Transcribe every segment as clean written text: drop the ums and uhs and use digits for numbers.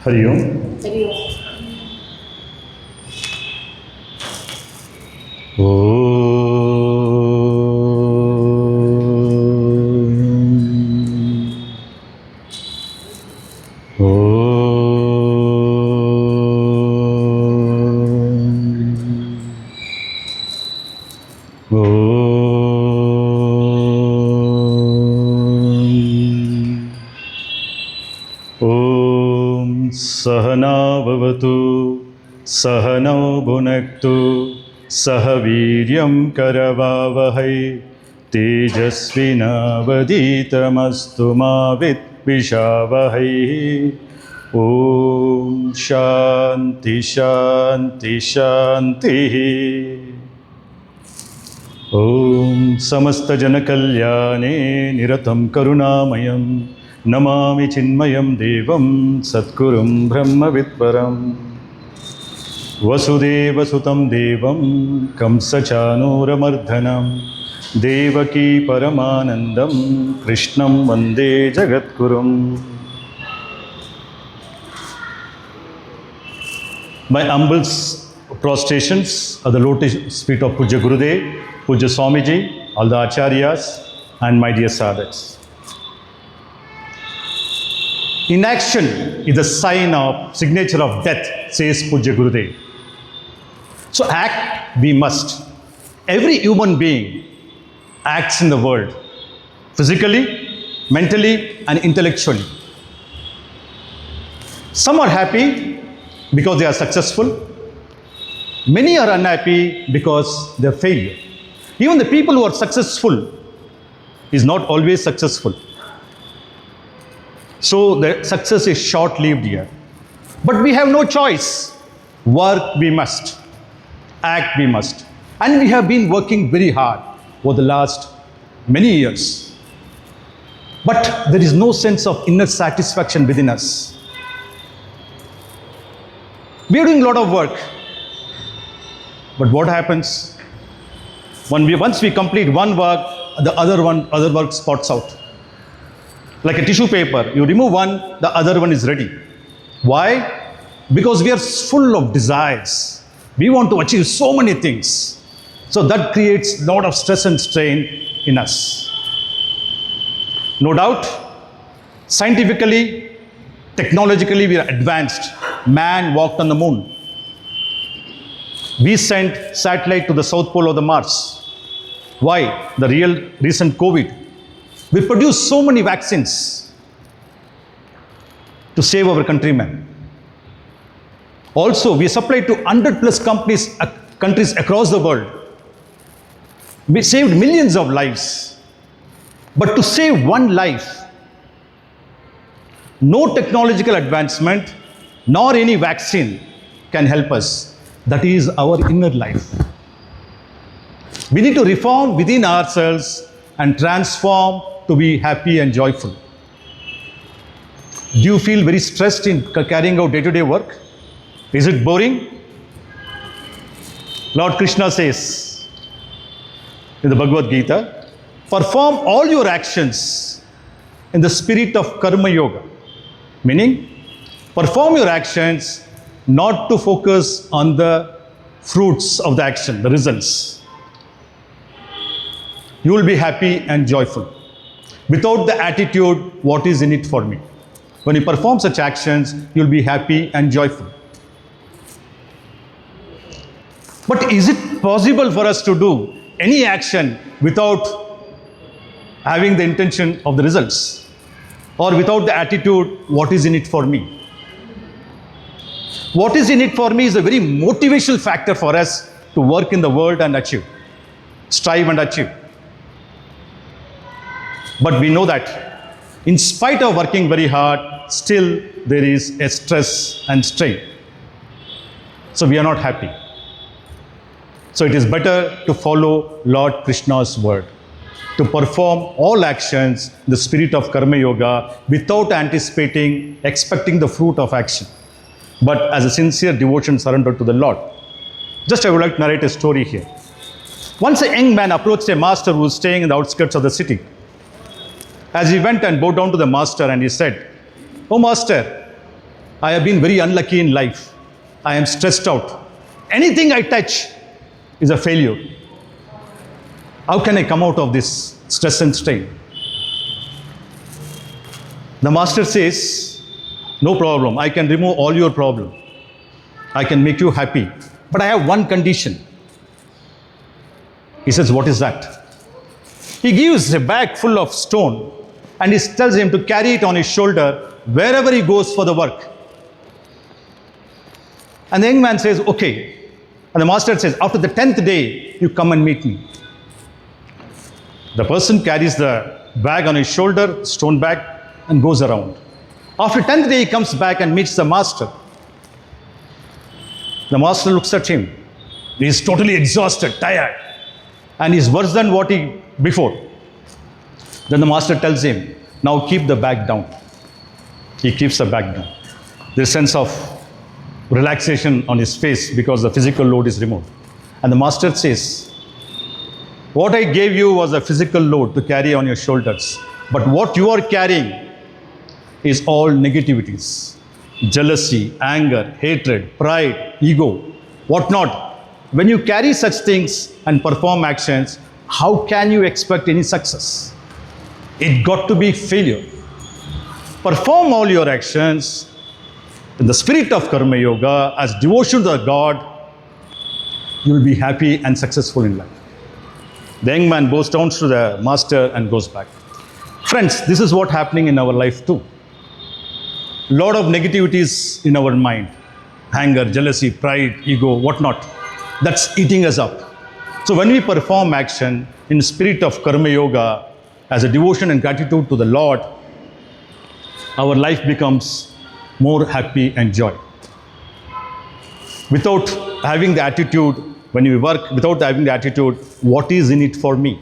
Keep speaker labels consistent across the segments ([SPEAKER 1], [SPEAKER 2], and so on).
[SPEAKER 1] Hari Om.
[SPEAKER 2] Hari Om.
[SPEAKER 1] Sahana bhavatu, sahano bhunaktu, sahaviryam karavavahai, tejasvinavaditamastu ma vidvishavahai. Om Shanti Shanti Shanti. Om Samasta Janakalyane Niratam Karunamayam Namami Chinmayam Devam Satgurum Brahma Vidparam Vasudeva Sutam Devam Kamsachanuramardanam Devaki Paramanandam Krishnam Vande Jagatgurum. My humble prostrations are the lotus feet of Pujya Gurudev, Pujya Swamiji, all the Acharyas, and my dear sadhaks. Inaction is a sign of signature of death, says Pujya Gurudev. So act we must. Every human being acts in the world, physically, mentally, and intellectually. Some are happy because they are successful. Many are unhappy because they are failure. Even the people who are successful is not always successful. So the success is short-lived here. But we have no choice. Work we must. Act we must. And we have been working very hard over the last many years. But there is no sense of inner satisfaction within us. We are doing a lot of work. But what happens? Once we complete one work, the other work spots out. Like a tissue paper, you remove one, the other one is ready. Why? Because we are full of desires. We want to achieve so many things. So that creates a lot of stress and strain in us. No doubt, scientifically, technologically, we are advanced. Man walked on the moon. We sent satellite to the south pole of the Mars. Why? The recent COVID. We produced so many vaccines to save our countrymen. Also, we supplied to 100 plus countries across the world. We saved millions of lives. But to save one life, no technological advancement nor any vaccine can help us. That is our inner life. We need to reform within ourselves and transform to be happy and joyful. Do you feel very stressed in carrying out day-to-day work? Is it boring? Lord Krishna says in the Bhagavad Gita, perform all your actions in the spirit of karma yoga. Meaning, perform your actions not to focus on the fruits of the action, the results. You will be happy and joyful. Without the attitude, what is in it for me? When you perform such actions, you will be happy and joyful. But is it possible for us to do any action without having the intention of the results? Or without the attitude, what is in it for me? What is in it for me is a very motivational factor for us to work in the world and achieve, strive and achieve. But we know that in spite of working very hard, still there is a stress and strain. So we are not happy. So it is better to follow Lord Krishna's word, to perform all actions in the spirit of karma yoga without expecting the fruit of action, but as a sincere devotion surrender to the Lord. Just I would like to narrate a story here. Once a young man approached a master who was staying in the outskirts of the city. As he went and bowed down to the master and he said, "Oh master, I have been very unlucky in life. I am stressed out. Anything I touch is a failure. How can I come out of this stress and strain? The master says, no problem. I can remove all your problem. I can make you happy. But I have one condition. He says, what is that? He gives a bag full of stone and he tells him to carry it on his shoulder wherever he goes for the work. And the young man says, okay. And the master says, after the 10th day, you come and meet me. The person carries the bag on his shoulder, stone bag, and goes around. After 10th day, he comes back and meets the master. The master looks at him. He is totally exhausted, tired, and is worse than what he before. Then the master tells him, now keep the bag down. He keeps the bag down. There's a sense of relaxation on his face because the physical load is removed. And the master says, what I gave you was a physical load to carry on your shoulders. But what you are carrying is all negativities. Jealousy, anger, hatred, pride, ego, whatnot. When you carry such things and perform actions, how can you expect any success? It got to be failure. Perform all your actions in the spirit of Karma Yoga as devotion to the God, you will be happy and successful in life. The young man bows down to the master and goes back. Friends, this is what happening in our life too. Lot of negativities in our mind. Anger, jealousy, pride, ego, whatnot. That's eating us up. So when we perform action in the spirit of Karma Yoga as a devotion and gratitude to the Lord, our life becomes more happy and joy. Without having the attitude, when we work, without having the attitude, what is in it for me?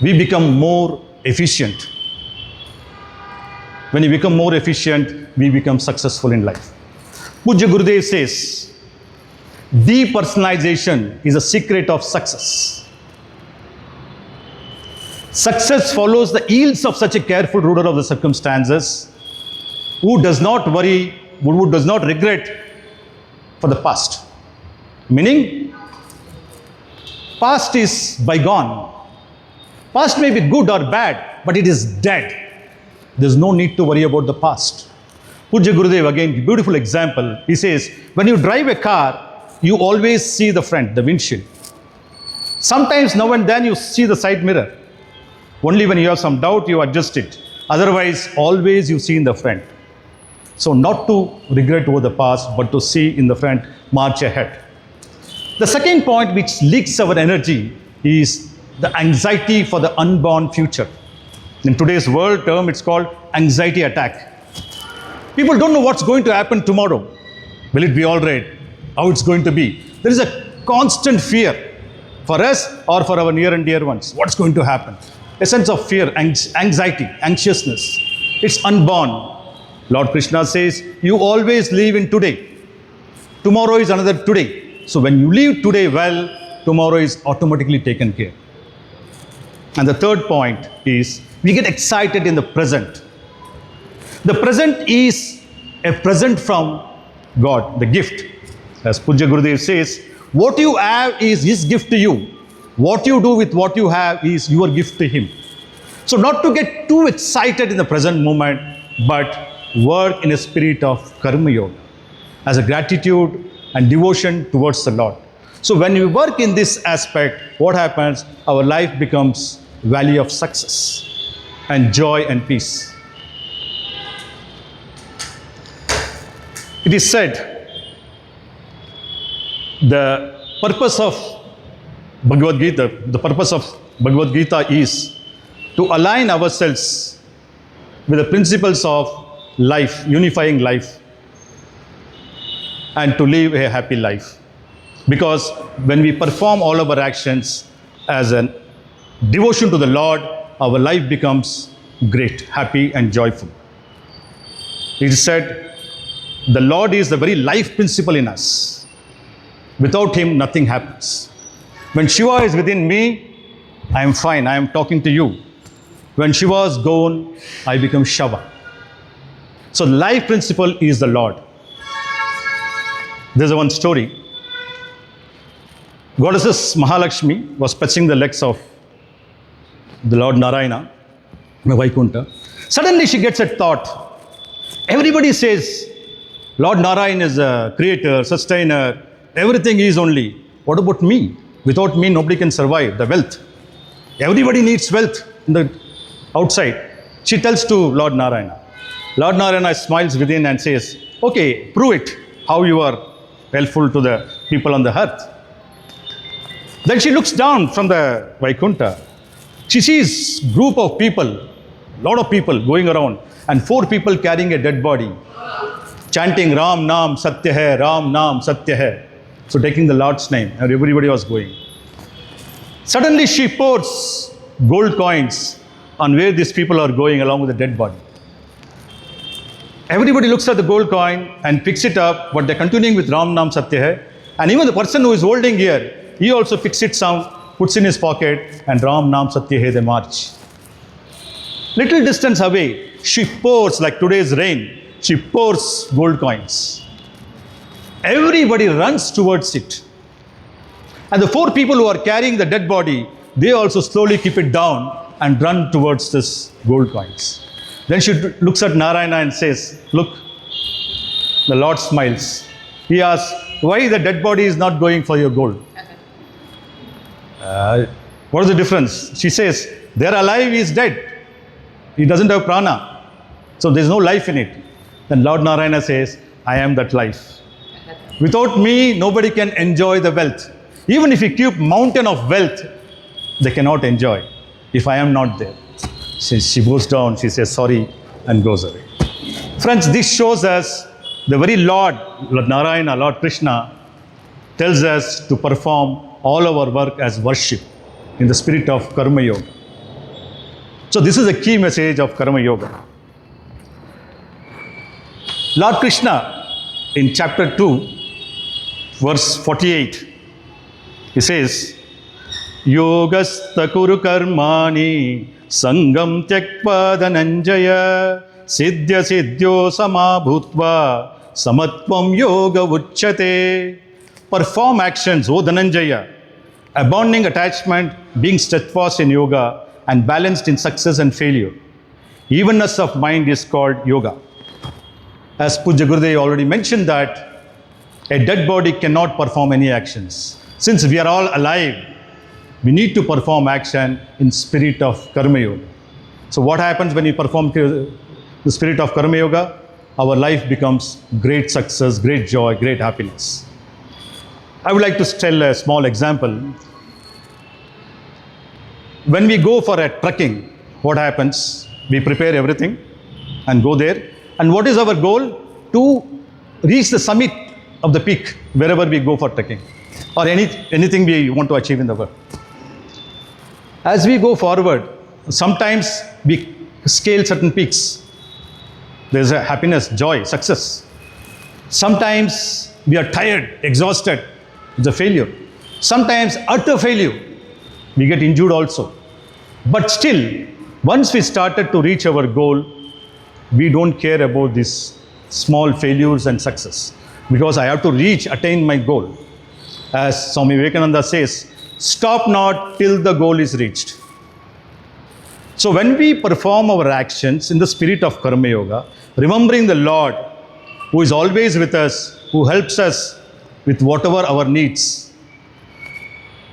[SPEAKER 1] We become more efficient. When we become more efficient, we become successful in life. Pujya Gurudev says, depersonalization is a secret of success. Success follows the yields of such a careful ruler of the circumstances who does not worry, who does not regret for the past. Meaning, past is bygone. Past may be good or bad, but it is dead. There's no need to worry about the past. Pujya Gurudev, again, beautiful example. He says, when you drive a car, you always see the front, the windshield. Sometimes now and then you see the side mirror. Only when you have some doubt, you adjust it. Otherwise, always you see in the front. So not to regret over the past, but to see in the front, march ahead. The second point which leaks our energy is the anxiety for the unborn future. In today's world term, it's called anxiety attack. People don't know what's going to happen tomorrow. Will it be all right? How it's going to be? There is a constant fear for us or for our near and dear ones. What's going to happen? A sense of fear, anxiety, anxiousness. It's unborn. Lord Krishna says, you always live in today. Tomorrow is another today. So when you live today well, tomorrow is automatically taken care. And the third point is, we get excited in the present. The present is a present from God, the gift. As Pujya Gurudev says, what you have is His gift to you. What you do with what you have is your gift to Him. So not to get too excited in the present moment, but work in a spirit of Karma Yoga, as a gratitude and devotion towards the Lord. So when we work in this aspect, what happens? Our life becomes valley of success and joy and peace. It is said, the purpose of Bhagavad Gita is to align ourselves with the principles of life, unifying life, and to live a happy life. Because when we perform all of our actions as a devotion to the Lord, our life becomes great, happy and joyful. It is said, the Lord is the very life principle in us. Without Him, nothing happens. When Shiva is within me, I am fine, I am talking to you. When Shiva is gone, I become Shava. So life principle is the Lord. There's one story. Goddess Mahalakshmi was touching the legs of the Lord Narayana, Vaikunta. Suddenly she gets a thought. Everybody says, Lord Narayana is a creator, sustainer, everything is only. What about me? Without me, nobody can survive. The wealth. Everybody needs wealth in the outside. She tells to Lord Narayana. Lord Narayana smiles within and says, okay, prove it, how you are helpful to the people on the earth. Then she looks down from the Vaikunta. She sees group of people, lot of people going around, and 4 people carrying a dead body, chanting Ram Naam Satya Hai, Ram Naam Satya Hai. So taking the Lord's name, and everybody was going. Suddenly she pours gold coins on where these people are going along with the dead body. Everybody looks at the gold coin and picks it up, but they're continuing with Ram Naam Satya Hai. And even the person who is holding here, he also picks it down, puts in his pocket, and Ram Naam Satya Hai, they march. Little distance away, she pours, like today's rain, she pours gold coins. Everybody runs towards it. And the 4 people who are carrying the dead body, they also slowly keep it down and run towards this gold coins. Then she looks at Narayana and says, look, the Lord smiles. He asks, why the dead body is not going for your gold? What is the difference? She says, they're alive, he is dead. He doesn't have prana. So there's no life in it. Then Lord Narayana says, I am that life. Without me, nobody can enjoy the wealth. Even if you keep mountain of wealth, they cannot enjoy if I am not there. She goes down, she says sorry and goes away. Friends, this shows us the very Lord Narayana, Lord Krishna, tells us to perform all our work as worship in the spirit of Karma Yoga. So this is a key message of Karma Yoga. Lord Krishna in chapter 2, verse 48, he says, Yogastha kuru karmani sangam tyakpa dhananjaya siddhya siddhyo samabhutva samatvam yoga uchyate. Perform actions, O Dhananjaya, abandoning attachment, being steadfast in yoga and balanced in success and failure. Evenness of mind is called yoga. As Pujya Gurudev already mentioned that a dead body cannot perform any actions. Since we are all alive, we need to perform action in spirit of Karma Yoga. So what happens when we perform the spirit of Karma Yoga? Our life becomes great success, great joy, great happiness. I would like to tell a small example. When we go for a trekking, what happens? We prepare everything and go there. And what is our goal? To reach the summit of the peak wherever we go for trekking or anything we want to achieve in the world. As we go forward, sometimes we scale certain peaks. There's a happiness, joy, success. Sometimes we are tired, exhausted. It's a failure. Sometimes utter failure. We get injured also. But still, once we started to reach our goal, we don't care about these small failures and success. Because I have to attain my goal. As Swami Vivekananda says, stop not till the goal is reached. So when we perform our actions in the spirit of Karma Yoga, remembering the Lord who is always with us, who helps us with whatever our needs,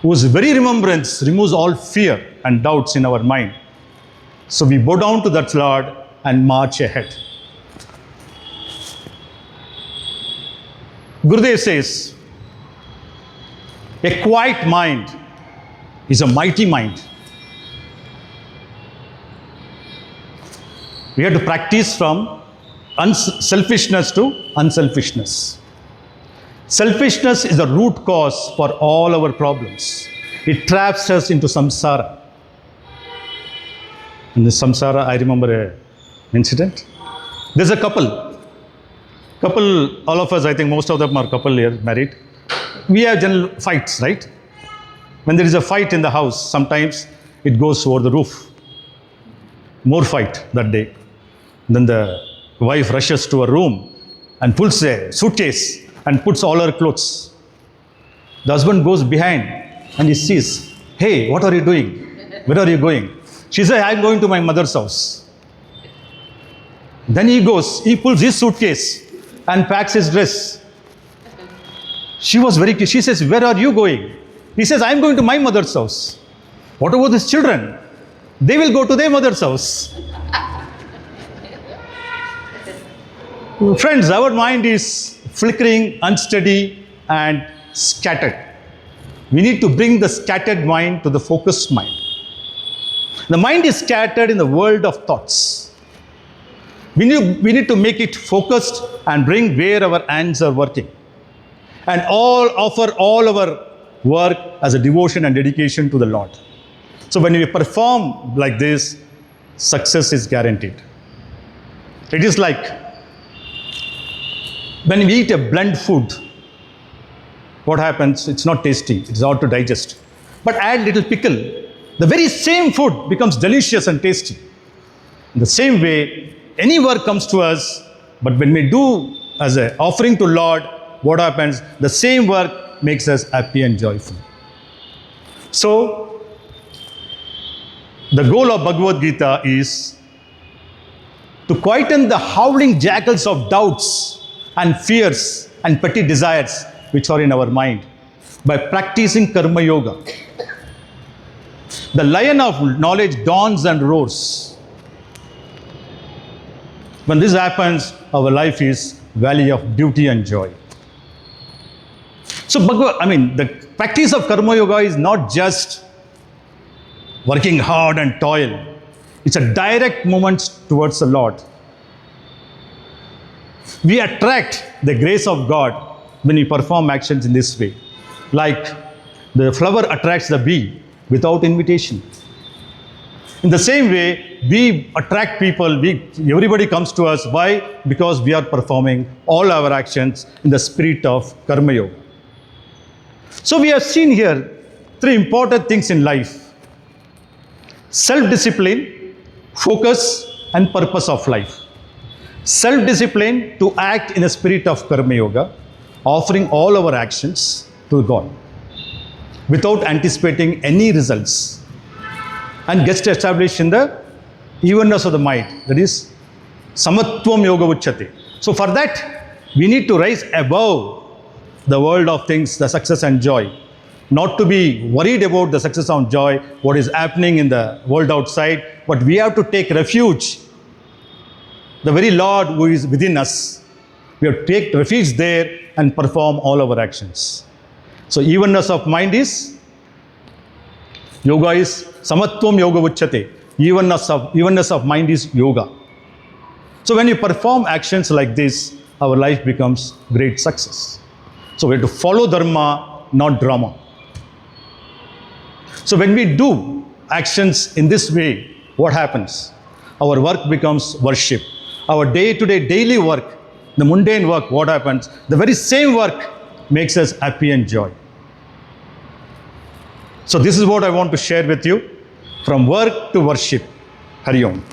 [SPEAKER 1] whose very remembrance removes all fear and doubts in our mind. So we bow down to that Lord and march ahead. Gurudev says, a quiet mind is a mighty mind. We have to practice from selfishness to unselfishness. Selfishness is the root cause for all our problems. It traps us into samsara. In the samsara, I remember an incident. There's a couple, all of us, I think most of them are couple here, married. We have general fights, right? When there is a fight in the house, sometimes it goes over the roof. More fight that day. Then the wife rushes to her room and pulls a suitcase and puts all her clothes. The husband goes behind and he sees, hey, what are you doing? Where are you going? She says, I'm going to my mother's house. Then he goes, he pulls his suitcase and packs his dress. She was very curious. She says, where are you going? He says, I'm going to my mother's house. What about his children? They will go to their mother's house. Friends, our mind is flickering, unsteady, and scattered. We need to bring the scattered mind to the focused mind. The mind is scattered in the world of thoughts. We need to make it focused and bring where our hands are working. And offer all our work as a devotion and dedication to the Lord. So when we perform like this, success is guaranteed. It is like when we eat a bland food, what happens? It's not tasty, it's hard to digest. But add little pickle, the very same food becomes delicious and tasty. In the same way, any work comes to us, but when we do as an offering to Lord, what happens? The same work makes us happy and joyful. So, the goal of Bhagavad Gita is to quieten the howling jackals of doubts and fears and petty desires which are in our mind by practicing Karma Yoga. The lion of knowledge dawns and roars. When this happens, our life is valley of beauty and joy. So, the practice of Karma Yoga is not just working hard and toil. It's a direct movement towards the Lord. We attract the grace of God when we perform actions in this way. Like the flower attracts the bee without invitation. In the same way, we attract people, everybody comes to us. Why? Because we are performing all our actions in the spirit of Karma Yoga. So we have seen here three important things in life: self-discipline, focus, and purpose of life. Self-discipline to act in a spirit of Karma Yoga, offering all our actions to God without anticipating any results, and gets established in the evenness of the mind. That is Samatvam Yoga Uchyate. So for that, we need to rise above the world of things, the success and joy. Not to be worried about the success and joy, what is happening in the world outside, but we have to take refuge. The very Lord who is within us, we have to take refuge there and perform all our actions. So evenness of mind is, yoga is Samatvam Yoga Uchyate. Evenness of mind is yoga. So when you perform actions like this, our life becomes great success. So we have to follow dharma, not drama. So when we do actions in this way, what happens? Our work becomes worship. Our day-to-day daily work, the mundane work, what happens? The very same work makes us happy and joy. So this is what I want to share with you. From work to worship. Hari Om.